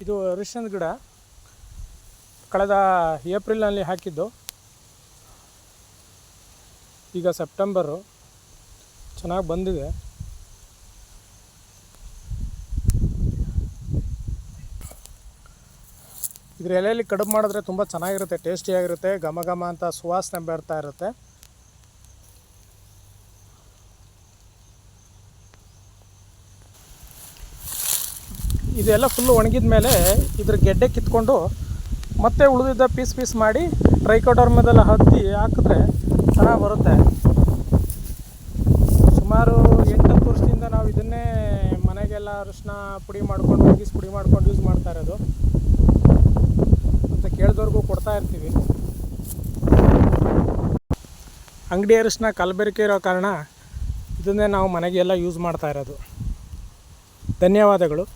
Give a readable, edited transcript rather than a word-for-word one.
ಇದು ಅರಿಶಿಣದ ಗಿಡ ಕಳೆದ ಏಪ್ರಿಲ್ನಲ್ಲಿ ಹಾಕಿದ್ದು. ಈಗ ಸೆಪ್ಟೆಂಬರು, ಚೆನ್ನಾಗಿ ಬಂದಿದೆ. ಇದ್ರ ಎಲೆಯಲ್ಲಿ ಕಡುಬು ಮಾಡಿದ್ರೆ ತುಂಬ ಚೆನ್ನಾಗಿರುತ್ತೆ, ಟೇಸ್ಟಿಯಾಗಿರುತ್ತೆ, ಘಮ ಘಮ ಅಂತ ಸುವಾಸನೆ ಬರ್ತಾ ಇರುತ್ತೆ. ಇದೆಲ್ಲ ಫುಲ್ಲು ಒಣಗಿದ ಮೇಲೆ ಇದ್ರ ಗೆಡ್ಡೆ ಕಿತ್ಕೊಂಡು ಮತ್ತೆ ಉಳಿದಿದ್ದ ಪೀಸ್ ಮಾಡಿ ಟ್ರೈಕೋಡರ್ಮದೆಲ್ಲ ಹತ್ತಿ ಹಾಕಿದ್ರೆ ಚೆನ್ನಾಗಿ ಬರುತ್ತೆ. ಸುಮಾರು 8-10 ವರ್ಷದಿಂದ ನಾವು ಇದನ್ನೇ ಮನೆಗೆಲ್ಲ ಅರಿಶಿನ ಪುಡಿ ಮಾಡ್ಕೊಂಡು ಪುಡಿ ಮಾಡ್ಕೊಂಡು ಯೂಸ್ ಮಾಡ್ತಾ ಇರೋದು. ಮತ್ತು ಕೇಳಿದವ್ರಿಗೂ ಕೊಡ್ತಾ ಇರ್ತೀವಿ. ಅಂಗಡಿ ಅರಿಶಿನ ಕಲಬೆರಕೆ ಇರೋ ಕಾರಣ ಇದನ್ನೇ ನಾವು ಮನೆಗೆಲ್ಲ ಯೂಸ್ ಮಾಡ್ತಾ ಇರೋದು. ಧನ್ಯವಾದಗಳು.